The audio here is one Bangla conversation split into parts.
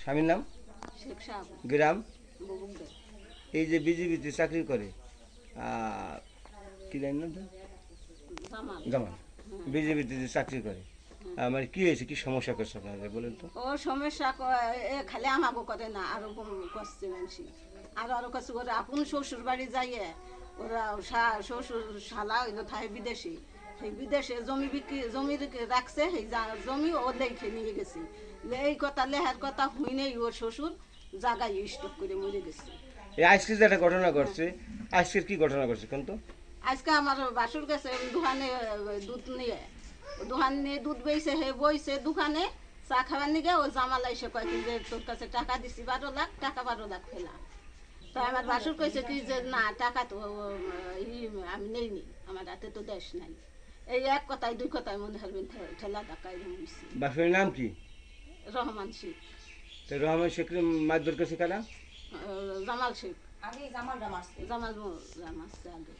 স্বামীর নাম? গ্রাম? এই যে বিজিবিতে চাকরি করে কি জানি না, জামাল। বিজেপিতে যে চাকরি করে, মানে কি হয়েছে, কি সমস্যা করছে আপনাদের বলেন তো? ও সমস্যা খালি আমাকে করে না, আরো করছে মানুষ, আরো কাছে করে আপন শ্বশুর বাড়ি যাইয়ে ওরা শ্বশুর শালা হইলো থাকে বিদেশি, সেই বিদেশে জমি বিক্রি জমি রাখছে, সেই জমি ও লেখে নিয়ে গেছে। এই কথা লেহার কথা হুই নেই, ওর শ্বশুর জায়গায় স্টক করে মরে গেছে। আজকে যে একটা ঘটনা ঘটছে, আজকের কি ঘটনা ঘটছে কোন তো? আজকে আমার বাসুর গেছে দোকানে দুধ নিয়ে, দোকান নিয়ে দুধ বেইছে, হে বইছে দোকানে চা খাবার নিয়ে, ও জামালা এসে কয় কি যে তোর কাছে টাকা দিছি 12 লাখ টাকা, 12 লাখ ফেলা। তো আমার বাসুর কইছে কি যে না টাকা তো আমি নেইনি, আমার হাতে তো দেশ নাই। এই এক কথায় দুই কথায় মনে হবেন ঠেলা ধাক্কা এরকম হয়েছে। বাসুরের নাম কি? রহমান শেখ। তো রহমান শেখ মারধর করছে কারা? জামাল শেখ আগে, জামাল মারছে আগে।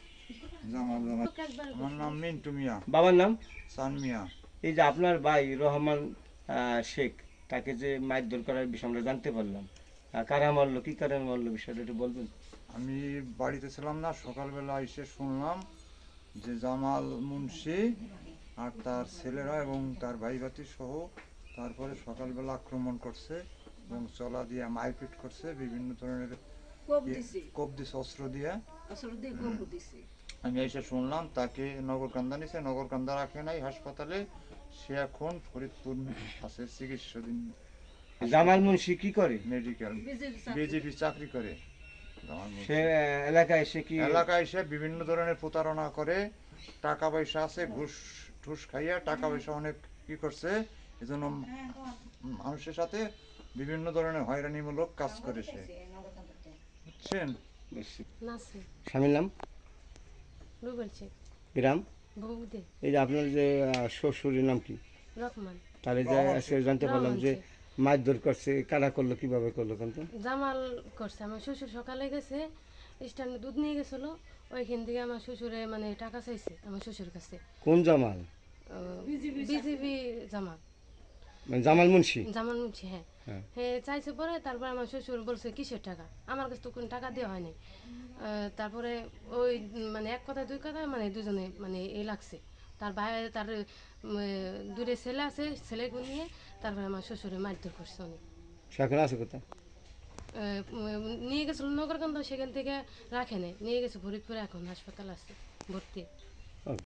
আমার নাম মিন্টু মিয়া। বাবার নাম? সান মিয়া। এই যে আপনার ভাই রহমান শেখ, তাকে যে মারধর করার বিষয় আমরা জানতে পারলাম, কারা মারলো, কি কারণে মারলো, বিষয়টা একটু বলবেন? আমি বাড়িতে ছিলাম না, সকালবেলা এসে শুনলাম যে জামাল মুন্সি আর তার ছেলেরা এবং তার ভাই ভাতি সহ তারপরে সকালবেলা আক্রমণ করছে এবং চলা দিয়ে মারপিট করছে, বিভিন্ন ধরনের কোপ দিছে, অস্ত্র দিয়ে। আমি এসে শুনলাম তাকে নগরকান্দা নিছে, নগরকান্দা রাখে নাই হাসপাতালে, সে এখন ফরিদপুর আছে চিকিৎসাধীন। জামাল মুন্সি কি করে? মেডিকেল বিজেপি চাকরি করে। সে এলাকায় এসে কি এলাকায় এসে বিভিন্ন ধরনের প্রতারণা করে, টাকা পয়সা আছে, ঘুষ ঠুস খাইয়া টাকা পয়সা অনেক কি করছে, এজন্য মানুষের সাথে বিভিন্ন ধরনের হয়রানিমূলক কাজ করে সে, বুঝছেন? স্বামীর নাম? গ্রাম? এই যে আপনার যে শ্বশুরের নাম কি? রহমান। তাহলে যে আজকে জানতে পারলাম যে মারধর করছে, কারা করলো, কিভাবে করলো? কিন্তু জামাল করছে। আমার শ্বশুর সকালে গেছে স্ট্যান্ডে দুধ নিয়ে গেছিল, ওইখান থেকে আমার শ্বশুরে মানে টাকা চাইছে আমার শ্বশুর কাছে। কোন জামাল? বিজেপি জামাল, মানে জামাল মুন্সি? জামাল মুন্সি, হ্যাঁ। হ্যাঁ চাইছে পরে, তারপর আমার শ্বশুর বলছে কিসের টাকা, আমার কাছে তো কোনো টাকা দেওয়া হয়নি। তারপরে ওই মানে এক কথা দুই কথা মানে দুজনে মানে এই লাগছে, তার বাইরে তার দূরে ছেলে আছে, ছেলেকে নিয়ে তারপরে আমার শ্বশুরে মারধর করছে অনেক। সেখানে আছে কোথায়? নিয়ে গেছিল নগরকান্দা, সেখান থেকে রাখে নেই, নিয়ে গেছে ফরিদপুরে, এখন হাসপাতাল আছে ভর্তি।